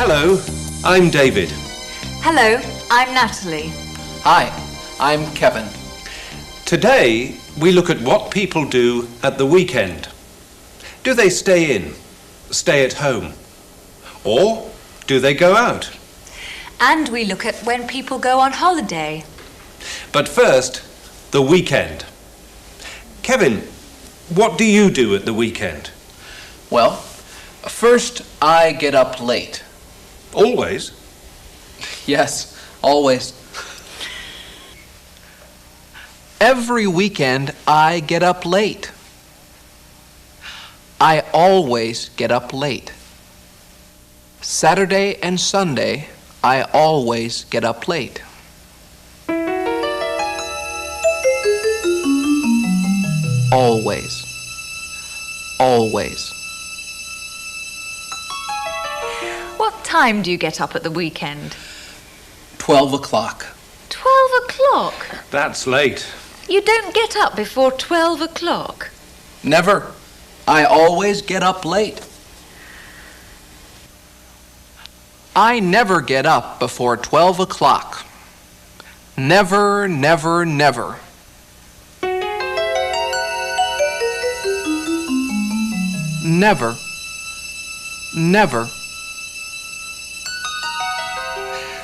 Hello, I'm David. Hello, I'm Natalie. Hi, I'm Kevin. Today, we look at what people do at the weekend. Do they stay in, stay at home? Or do they go out? And we look at when people go on holiday. But first, the weekend. Kevin, what do you do at the weekend? Well, first I get up late. Always? Yes, always. Every weekend I get up late. I always get up late. Saturday and Sunday, I always get up late. Always. Always. What time do you get up at the weekend? 12 o'clock. 12 o'clock? That's late. You don't get up before 12 o'clock? Never. I always get up late. I never get up before 12 o'clock. Never, never, never. Never. Never.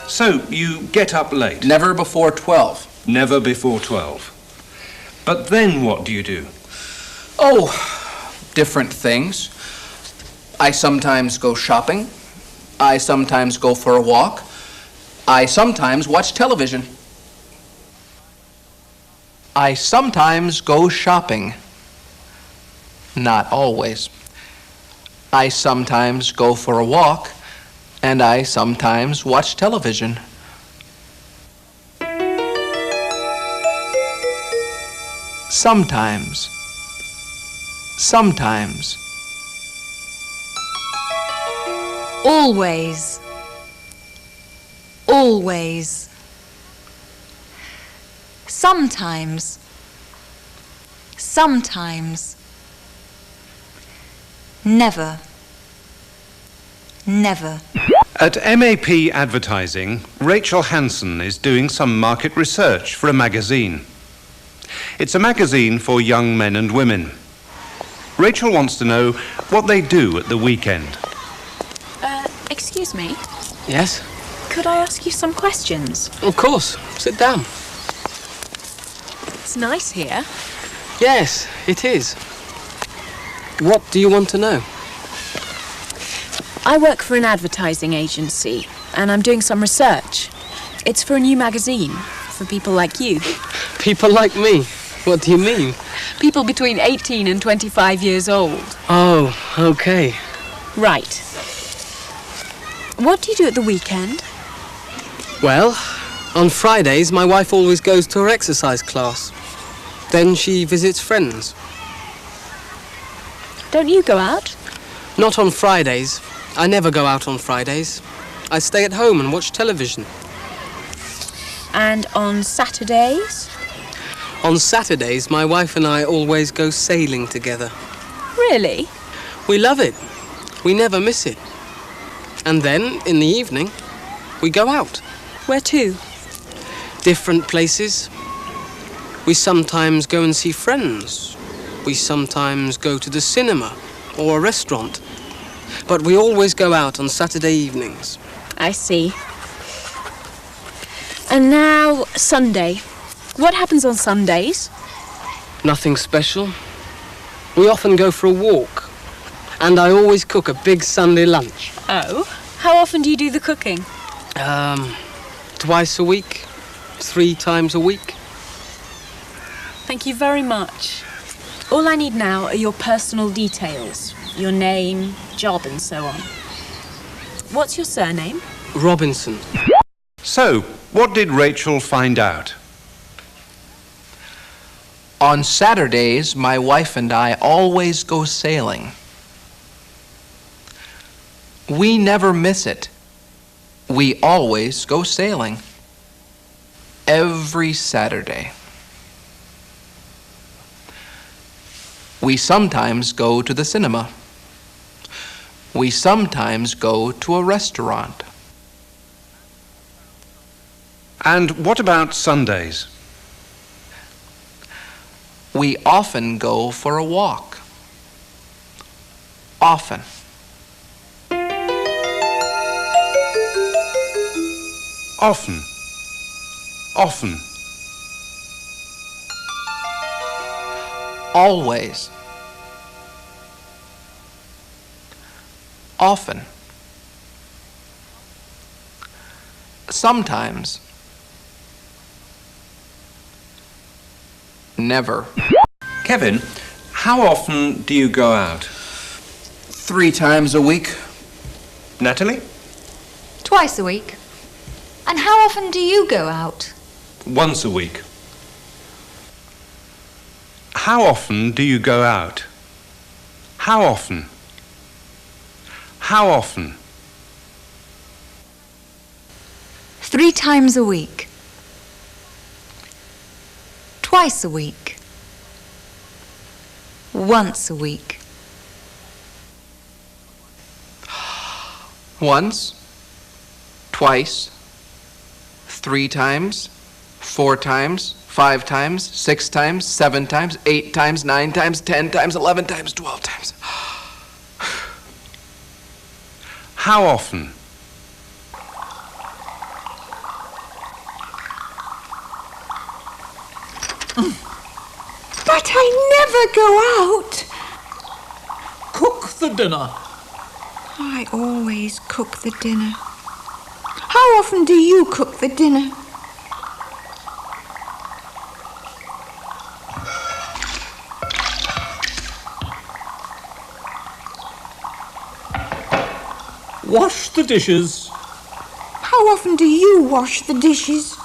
So, you get up late? Never before 12. Never before 12. But then what do you do? Oh, different things. I sometimes go shopping. I sometimes go for a walk. I sometimes watch television. I sometimes go shopping. Not always. I sometimes go for a walk, and I sometimes watch television. Sometimes. Sometimes. Always. Always. Sometimes. Sometimes. Never. Never. At MAP Advertising, Rachel Hansen is doing some market research for a magazine. It's a magazine for young men and women. Rachel wants to know what they do at the weekend. Excuse me, Yes? could I ask you some questions? Of course. Sit down. It's nice here. Yes, it is. What do you want to know? I work for an advertising agency, and I'm doing some research. It's for a new magazine, for people like you. People like me? What do you mean? People between 18 and 25 years old. Oh, okay. Right. What do you do at the weekend? Well, on Fridays, my wife always goes to her exercise class. Then she visits friends. Don't you go out? Not on Fridays. I never go out on Fridays. I stay at home and watch television. And on Saturdays? On Saturdays, my wife and I always go sailing together. Really? We love it. We never miss it. And then, in the evening, we go out. Where to? Different places. We sometimes go and see friends. We sometimes go to the cinema or a restaurant. But we always go out on Saturday evenings. I see. And now, Sunday. What happens on Sundays? Nothing special. We often go for a walk. And I always cook a big Sunday lunch. Oh? How often do you do the cooking? Twice a week. 3 times a week. Thank you very much. All I need now are your personal details. Your name, job, and so on. What's your surname? Robinson. So, what did Rachel find out? On Saturdays, my wife and I always go sailing. We never miss it. We always go sailing. Every Saturday. We sometimes go to the cinema. We sometimes go to a restaurant. And what about Sundays? We often go for a walk. Often. Often. Often. Always. Often. Sometimes. Never. Kevin, how often do you go out? 3 times a week. Natalie? Twice a week. And how often do you go out? Once a week. How often do you go out? How often? How often? 3 times a week. Twice a week. Once a week. Once. Twice. 3 times. 4 times. 5 times. 6 times. 7 times. 8 times. 9 times. 10 times. 11 times. 12 times. How often? But I never go out. Cook the dinner. I always cook the dinner. How often do you cook the dinner? Wash the dishes. How often do you wash the dishes?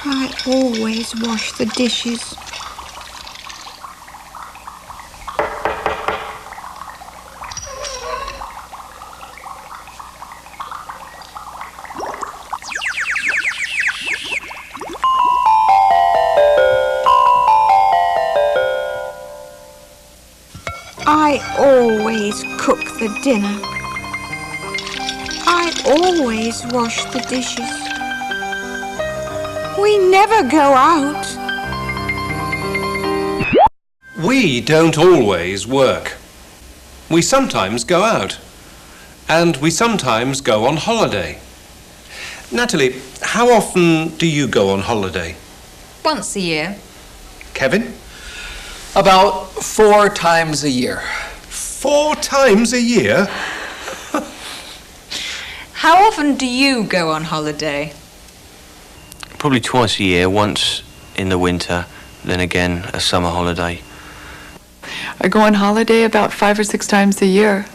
I always wash the dishes. I always cook the dinner. I always wash the dishes. We never go out. We don't always work. We sometimes go out. And we sometimes go on holiday. Natalie, how often do you go on holiday? Once a year. Kevin? About 4 times a year. 4 times a year? How often do you go on holiday? Probably twice a year, once in the winter, then again a summer holiday. I go on holiday about 5 or 6 times a year.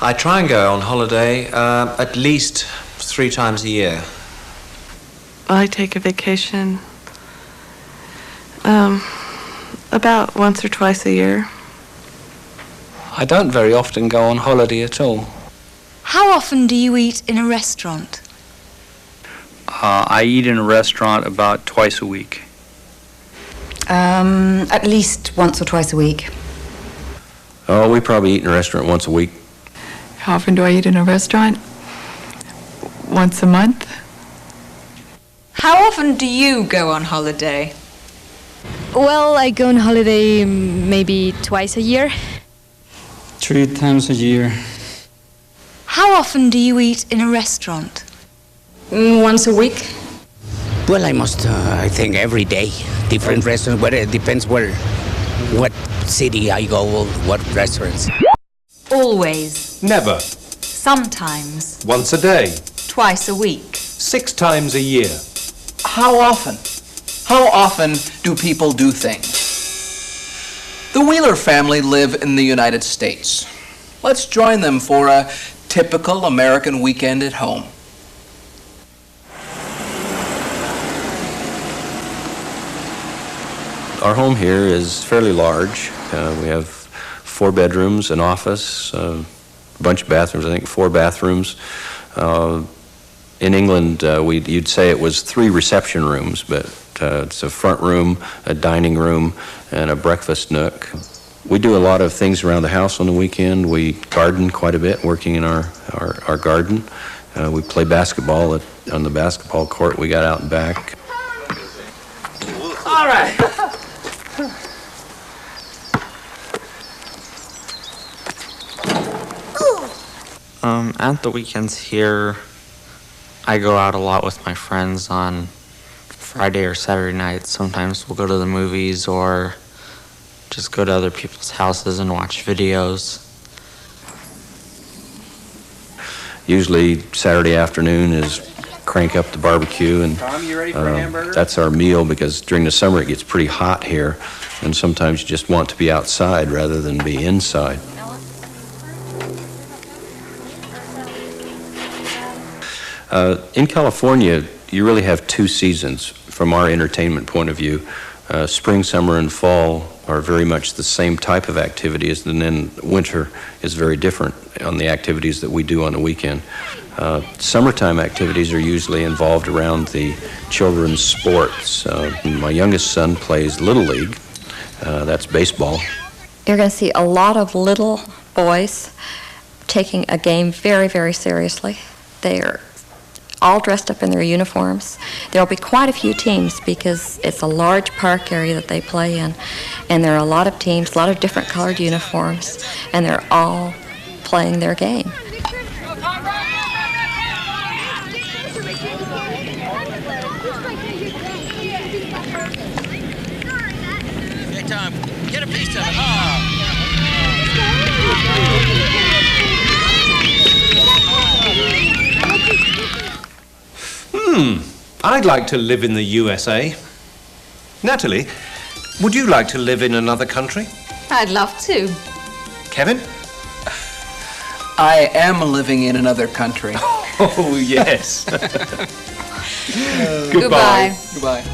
I try and go on holiday at least 3 times a year. I take a vacation about once or twice a year. I don't very often go on holiday at all. How often do you eat in a restaurant? I eat in a restaurant about twice a week. At least once or twice a week. Oh, we probably eat in a restaurant once a week. How often do I eat in a restaurant? Once a month. How often do you go on holiday? Well, I go on holiday maybe twice a year. 3 times a year. How often do you eat in a restaurant? Once a week. Well, I think every day. Different restaurants, but it depends what city I go, what restaurants. Always. Never. Sometimes. Once a day. Twice a week. 6 times a year. How often? How often do people do things? The Wheeler family live in the United States. Let's join them for a typical American weekend at home. Our home here is fairly large. We have 4 bedrooms, an office, a bunch of bathrooms, I think 4 bathrooms. In England, you'd say it was 3 reception rooms, but it's a front room, a dining room, and a breakfast nook. We do a lot of things around the house on the weekend. We garden quite a bit, working in our garden. We play basketball on the basketball court we got out and back. All right. At the weekends here, I go out a lot with my friends on Friday or Saturday nights. Sometimes we'll go to the movies or just go to other people's houses and watch videos. Usually Saturday afternoon is crank up the barbecue, and Tom, you ready for a hamburger? that's our meal, because during the summer it gets pretty hot here, and sometimes you just want to be outside rather than be inside. In California, you really have 2 seasons from our entertainment point of view. Spring, summer, and fall are very much the same type of activities, and then winter is very different on the activities that we do on the weekend. Summertime activities are usually involved around the children's sports. My youngest son plays Little League. That's baseball. You're going to see a lot of little boys taking a game very, very seriously. They're all dressed up in their uniforms. There'll be quite a few teams because it's a large park area that they play in, and there are a lot of teams, a lot of different colored uniforms, and they're all playing their game. Hey, Tom, get a piece of it. I'd like to live in the USA. Natalie, would you like to live in another country? I'd love to. Kevin? I am living in another country. Oh, yes. Goodbye. Goodbye.